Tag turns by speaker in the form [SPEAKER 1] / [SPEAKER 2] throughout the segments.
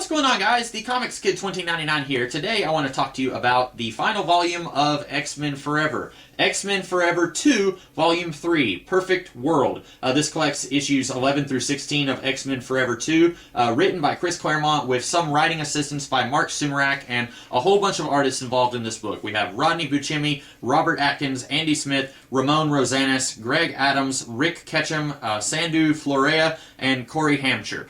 [SPEAKER 1] What's going on, guys? The Comics Kid 2099 here. Today I want to talk to you about the final volume of X-Men Forever. X-Men Forever 2, Volume 3, Perfect World. This collects issues 11 through 16 of X-Men Forever 2, written by Chris Claremont with some writing assistance by Mark Sumerak and a whole bunch of artists involved in this book. We have Rodney Buscemi, Robert Atkins, Andy Smith, Ramon Rosanas, Greg Adams, Rick Ketchum, Sandu Florea, and Corey Hampshire.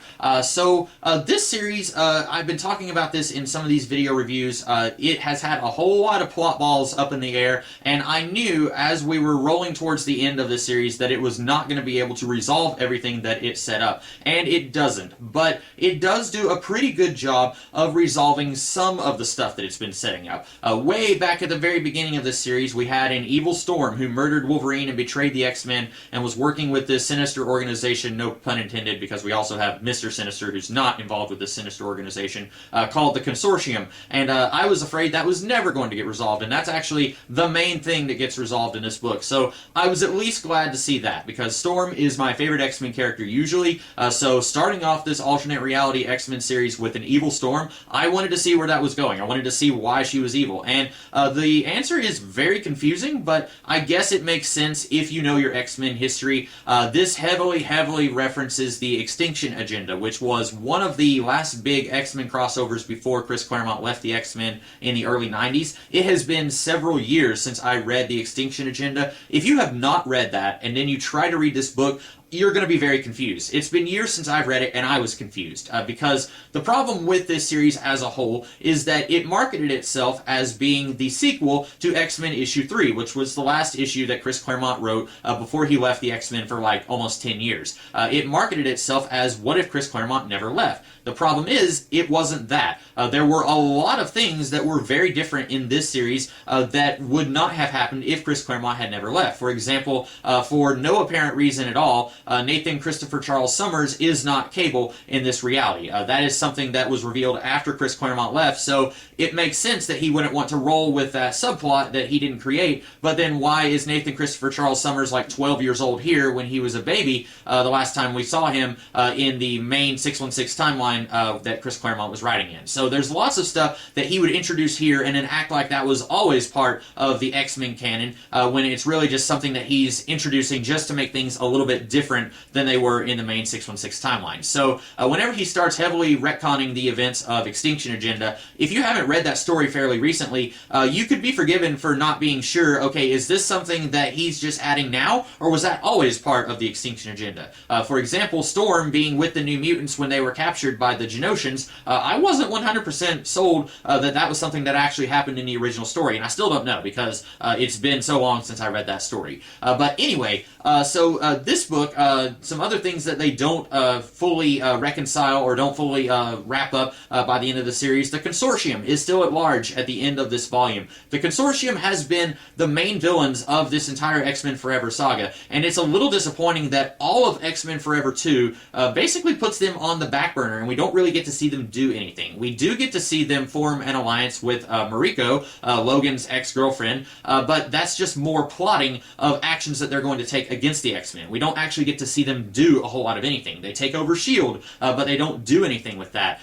[SPEAKER 1] This series, I've been talking about this in some of these video reviews. It has had a whole lot of plot balls up in the air, and I knew as we were rolling towards the end of this series that it was not going to be able to resolve everything that it set up. And it doesn't. But it does do a pretty good job of resolving some of the stuff that it's been setting up. Way back at the very beginning of this series, we had an evil Storm who murdered Wolverine and betrayed the X-Men and was working with this sinister organization, no pun intended, because we also have Mr. Sinister who's not involved with this sinister organization, called the Consortium. And I was afraid that was never going to get resolved, and that's actually the main thing that gets resolved in this book. So I was at least glad to see that, because Storm is my favorite X-Men character usually, so starting off this alternate reality X-Men series with an evil Storm, I wanted to see where that was going. I wanted to see why she was evil, and the answer is very confusing, but I guess it makes sense if you know your X-Men history. This heavily references the Extinction Agenda, which was one of the last big X-Men crossovers before Chris Claremont left the X-Men in the early 90s. It has been several years since I read the Extinction Agenda. If you have not read that, and then you try to read this book, you're going to be very confused. It's been years since I've read it, and I was confused, because the problem with this series as a whole is that it marketed itself as being the sequel to X-Men issue 3, which was the last issue that Chris Claremont wrote before he left the X-Men for like almost 10 years. It marketed itself as what if Chris Claremont never left? The problem is, it wasn't that. There were a lot of things that were very different in this series that would not have happened if Chris Claremont had never left. For example, for no apparent reason at all, Nathan Christopher Charles Summers is not Cable in this reality. That is something that was revealed after Chris Claremont left, so it makes sense that he wouldn't want to roll with that subplot that he didn't create, but then why is Nathan Christopher Charles Summers like 12 years old here when he was a baby the last time we saw him in the main 616 timeline that Chris Claremont was writing in? So there's lots of stuff that he would introduce here and then act like that was always part of the X-Men canon, when it's really just something that he's introducing just to make things a little bit different than they were in the main 616 timeline. So whenever he starts heavily retconning the events of Extinction Agenda, if you haven't read that story fairly recently, you could be forgiven for not being sure, okay, is this something that he's just adding now, or was that always part of the Extinction Agenda? For example, Storm being with the New Mutants when they were captured by the Genosians, I wasn't 100% sold that that was something that actually happened in the original story, and I still don't know, because it's been so long since I read that story. But anyway, this book, some other things that they don't fully reconcile or don't fully wrap up by the end of the series. The Consortium is still at large at the end of this volume. The Consortium has been the main villains of this entire X-Men Forever saga, and it's a little disappointing that all of X-Men Forever 2 basically puts them on the back burner, and we don't really get to see them do anything. We do get to see them form an alliance with Mariko, Logan's ex-girlfriend, but that's just more plotting of actions that they're going to take against the X-Men. We don't actually get to see them do a whole lot of anything. They take over S.H.I.E.L.D., but they don't do anything with that.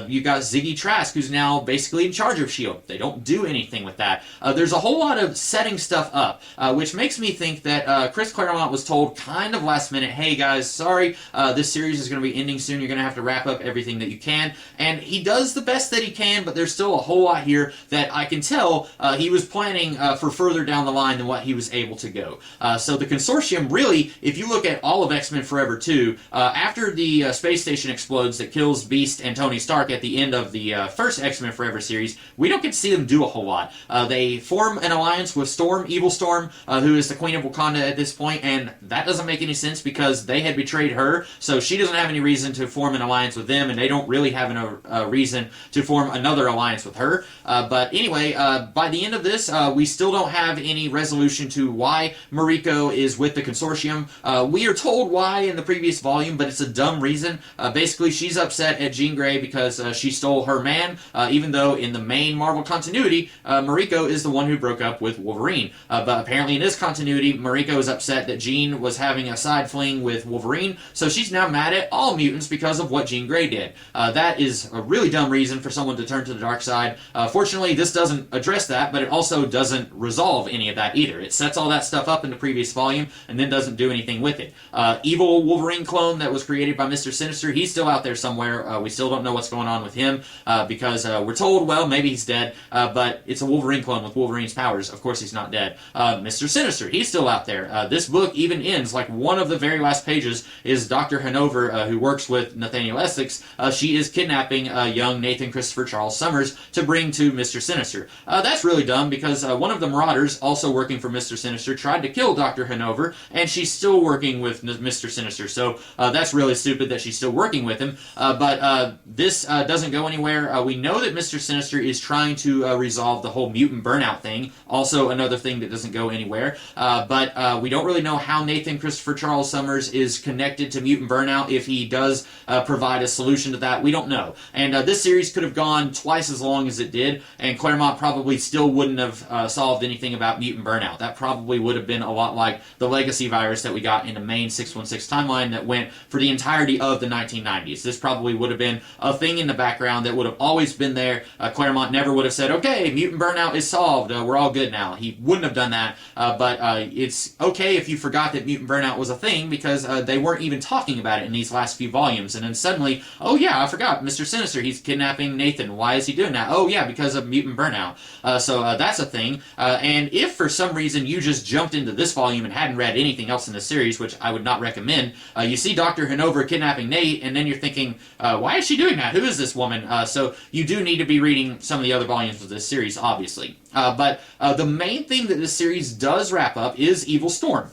[SPEAKER 1] You got Ziggy Trask, who's now basically in charge of S.H.I.E.L.D. They don't do anything with that. There's a whole lot of setting stuff up, which makes me think that Chris Claremont was told kind of last minute, hey guys, sorry, this series is going to be ending soon, you're going to have to wrap up everything that you can, and he does the best that he can, but there's still a whole lot here that I can tell he was planning for further down the line than what he was able to go. So the Consortium, really, if you look at all of X-Men Forever 2, after the space station explodes that kills Beast and Tony Stark at the end of the first X-Men Forever series, we don't get to see them do a whole lot. They form an alliance with Storm, Evil Storm, who is the Queen of Wakanda at this point, and that doesn't make any sense because they had betrayed her, so she doesn't have any reason to form an alliance with them, and they don't really have a reason to form another alliance with her. But anyway, by the end of this, we still don't have any resolution to why Mariko is with the Consortium. We are told why in the previous volume, but it's a dumb reason. Basically, she's upset at Jean Grey because she stole her man, even though in the main Marvel continuity, Mariko is the one who broke up with Wolverine. But apparently in this continuity, Mariko is upset that Jean was having a side fling with Wolverine, so she's now mad at all mutants because of what Jean Grey did. That is a really dumb reason for someone to turn to the dark side. Fortunately, this doesn't address that, but it also doesn't resolve any of that either. It sets all that stuff up in the previous volume and then doesn't do anything with it. Evil Wolverine clone that was created by Mr. Sinister, he's still out there somewhere. We still don't know what's going on with him because we're told, well, maybe he's dead, but it's a Wolverine clone with Wolverine's powers. Of course he's not dead. Mr. Sinister, he's still out there. This book even ends, like one of the very last pages is Dr. Hanover, who works with Nathaniel Essex. She is kidnapping young Nathan Christopher Charles Summers to bring to Mr. Sinister. That's really dumb because one of the Marauders, also working for Mr. Sinister, tried to kill Dr. Hanover, and she's still working with Mr. Sinister. So that's really stupid that she's still working with him. But this doesn't go anywhere. We know that Mr. Sinister is trying to resolve the whole mutant burnout thing. Also another thing that doesn't go anywhere. But we don't really know how Nathan Christopher Charles Summers is connected to mutant burnout. If he does provide a solution to that, we don't know. And this series could have gone twice as long as it did, and Claremont probably still wouldn't have solved anything about mutant burnout. That probably would have been a lot like the legacy virus that we got in the main 616 timeline that went for the entirety of the 1990s. This probably would have been a thing in the background that would have always been there. Claremont never would have said, okay, mutant burnout is solved, we're all good now. He wouldn't have done that, but it's okay if you forgot that mutant burnout was a thing because they weren't even talking about it in these last few volumes, and then suddenly, oh yeah, I forgot, Mr. Sinister, he's kidnapping Nathan. Why is he doing that? Oh yeah, because of mutant burnout. So that's a thing, and if for some reason you just jumped into this volume and hadn't read anything else in the series, which I would not recommend, you see Dr. Hanover kidnapping Nate, and then you're thinking, why is she doing that? Who is this woman? So you do need to be reading some of the other volumes of this series, obviously. But the main thing that this series does wrap up is Evil Storm.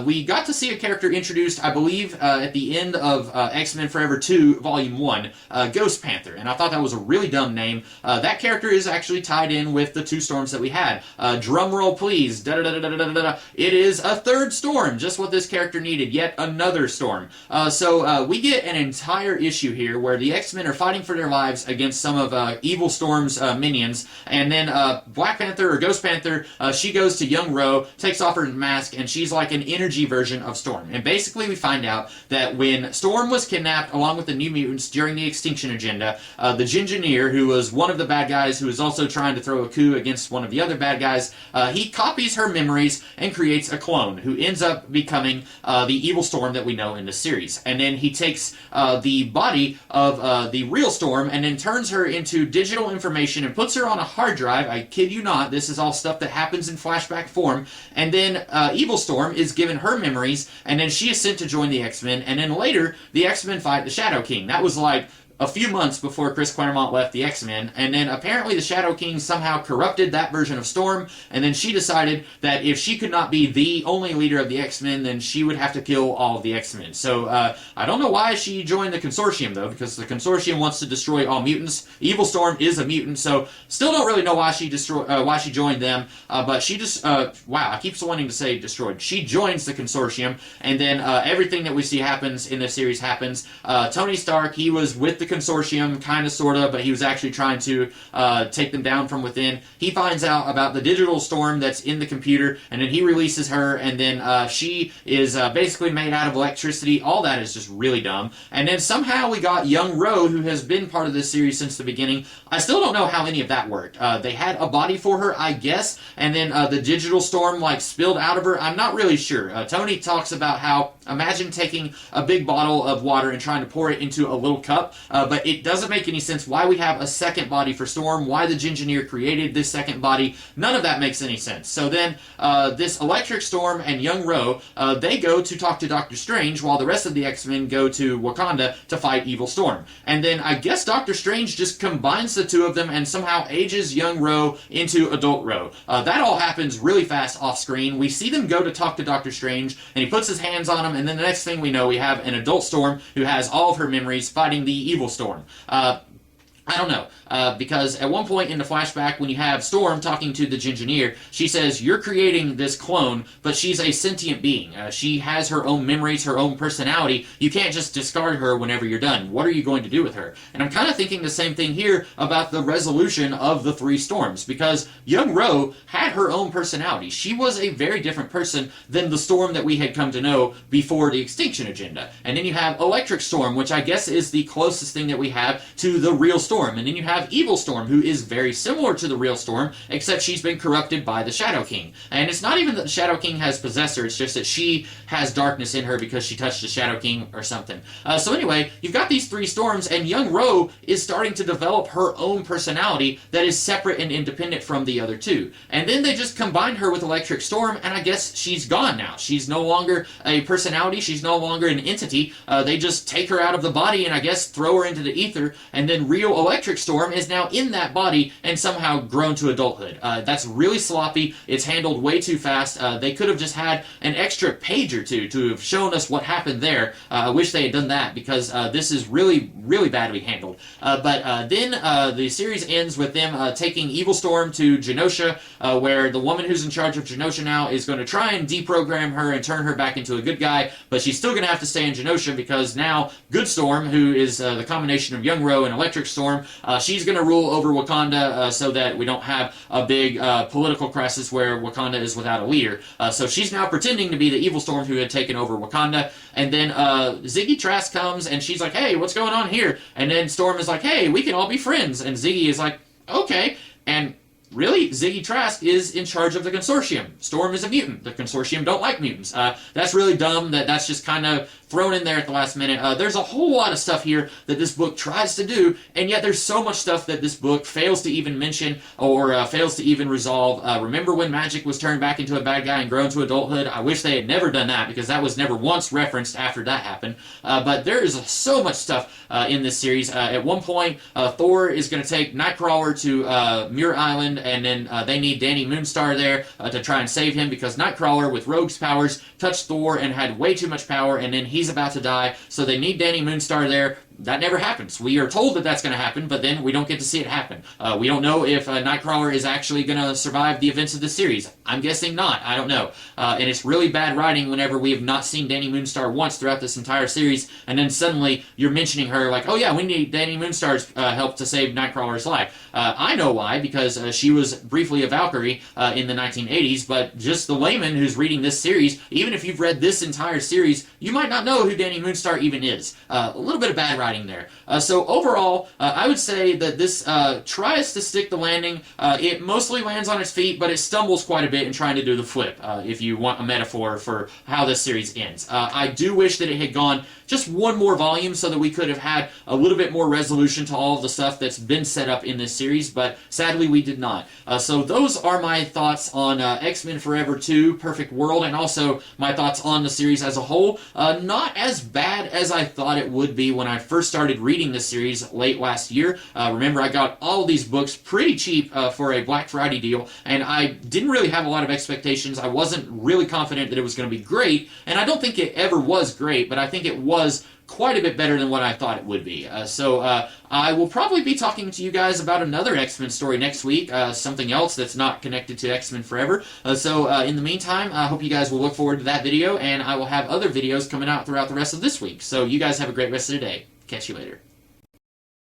[SPEAKER 1] We got to see a character introduced, I believe, at the end of X-Men Forever 2, Volume 1, Ghost Panther, and I thought that was a really dumb name. That character is actually tied in with the two storms that we had. Drum roll, please. Da-da-da-da-da-da-da. It is a third storm, just what this character needed, yet another storm. So we get an entire issue here where the X-Men are fighting for their lives against some of Evil Storm's minions, and then Black Panther or Ghost Panther, she goes to Young Ro, takes off her mask, and she's like an energy version of Storm. And basically we find out that when Storm was kidnapped along with the New Mutants during the Extinction Agenda, the Gingineer, who was one of the bad guys who was also trying to throw a coup against one of the other bad guys, he copies her memories and creates a clone who ends up becoming the Evil Storm that we know in the series. And then he takes the body of the real Storm and then turns her into digital information and puts her on a hard drive. I kid you not, this is all stuff that happens in flashback form. And then Evil Storm is given her memories, and then she is sent to join the X-Men, and then later the X-Men fight the Shadow King. That was like a few months before Chris Claremont left the X-Men, and then apparently the Shadow King somehow corrupted that version of Storm, and then she decided that if she could not be the only leader of the X-Men, then she would have to kill all of the X-Men. So I don't know why she joined the Consortium, though, because the Consortium wants to destroy all mutants. Evil Storm is a mutant, so still don't really know why she joined them, but she just, wow, I keep wanting to say destroyed. She joins the Consortium, and then everything that we see happens in this series happens. Tony Stark, he was with the Consortium, kind of, sort of, but he was actually trying to take them down from within. He finds out about the digital storm that's in the computer, and then he releases her, and then she is basically made out of electricity. All that is just really dumb. And then somehow we got Young Ro, who has been part of this series since the beginning. I still don't know how any of that worked. They had a body for her, I guess, and then the digital storm like spilled out of her. I'm not really sure. Tony talks about how, imagine taking a big bottle of water and trying to pour it into a little cup, but it doesn't make any sense why we have a second body for Storm, why the Gingineer created this second body. None of that makes any sense. So then this Electric Storm and Young Ro, they go to talk to Doctor Strange while the rest of the X-Men go to Wakanda to fight Evil Storm. And then I guess Doctor Strange just combines the two of them and somehow ages Young Ro into Adult Ro. That all happens really fast off screen. We see them go to talk to Doctor Strange, and he puts his hands on him, and then the next thing we know, we have an Adult Storm who has all of her memories fighting the Evil Storm. I don't know, because at one point in the flashback, when you have Storm talking to the Gingineer, she says, "You're creating this clone, but she's a sentient being. She has her own memories, her own personality. You can't just discard her whenever you're done. What are you going to do with her?" And I'm kind of thinking the same thing here about the resolution of the three Storms, because young Ro had her own personality. She was a very different person than the Storm that we had come to know before the Extinction Agenda. And then you have Electric Storm, which I guess is the closest thing that we have to the real Storm. And then you have Evil Storm, who is very similar to the real Storm, except she's been corrupted by the Shadow King. And it's not even that the Shadow King has possessed her, it's just that she has darkness in her because she touched the Shadow King or something. So anyway, you've got these three Storms, and young Ro is starting to develop her own personality that is separate and independent from the other two. And then they just combine her with Electric Storm, and I guess she's gone now. She's no longer a personality, she's no longer an entity. They just take her out of the body and I guess throw her into the ether, and then real Electric Storm is now in that body and somehow grown to adulthood. That's really sloppy. It's handled way too fast. They could have just had an extra page or two to have shown us what happened there. I wish they had done that, because this is really, really badly handled. But then the series ends with them taking Evil Storm to Genosha, where the woman who's in charge of Genosha now is going to try and deprogram her and turn her back into a good guy, but she's still going to have to stay in Genosha, because now Good Storm, who is the combination of Young Ro and Electric Storm, she's going to rule over Wakanda, so that we don't have a big political crisis where Wakanda is without a leader. So she's now pretending to be the Evil Storm who had taken over Wakanda. And then Ziggy Trask comes and she's like, "Hey, what's going on here?" And then Storm is like, "Hey, we can all be friends." And Ziggy is like, "Okay." And really, Ziggy Trask is in charge of the Consortium. Storm is a mutant. The Consortium don't like mutants. That's really dumb. That's just kind of thrown in there at the last minute. There's a whole lot of stuff here that this book tries to do, and yet there's so much stuff that this book fails to even mention or fails to even resolve. Remember when Magic was turned back into a bad guy and grown to adulthood? I wish they had never done that, because that was never once referenced after that happened. But there is so much stuff in this series. At one point, Thor is going to take Nightcrawler to Muir Island, and then they need Danny Moonstar there to try and save him, because Nightcrawler, with Rogue's powers, touched Thor and had way too much power, and then he's about to die, so they need Danny Moonstar there. That never happens. We are told that that's going to happen, but then we don't get to see it happen. We don't know if Nightcrawler is actually going to survive the events of the series. I'm guessing not. I don't know. And it's really bad writing whenever we have not seen Danny Moonstar once throughout this entire series, and then suddenly you're mentioning her like, "Oh yeah, we need Danny Moonstar's help to save Nightcrawler's life." I know why, because she was briefly a Valkyrie in the 1980s, but just the layman who's reading this series, even if you've read this entire series, you might not know who Danny Moonstar even is. A little bit of bad writing there. So overall, I would say that this tries to stick the landing. It mostly lands on its feet, but it stumbles quite a bit in trying to do the flip, if you want a metaphor for how this series ends. I do wish that it had gone just one more volume so that we could have had a little bit more resolution to all of the stuff that's been set up in this series, but sadly we did not. So those are my thoughts on X-Men Forever 2, Perfect World, and also my thoughts on the series as a whole. Not as bad as I thought it would be when I first started reading this series late last year. Remember, I got all of these books pretty cheap for a Black Friday deal, and I didn't really have a lot of expectations. I wasn't really confident that it was going to be great, and I don't think it ever was great, but I think it was quite a bit better than what I thought it would be. So I will probably be talking to you guys about another X-Men story next week, something else that's not connected to X-Men Forever. So in the meantime, I hope you guys will look forward to that video, and I will have other videos coming out throughout the rest of this week. So you guys have a great rest of the day. Catch you later.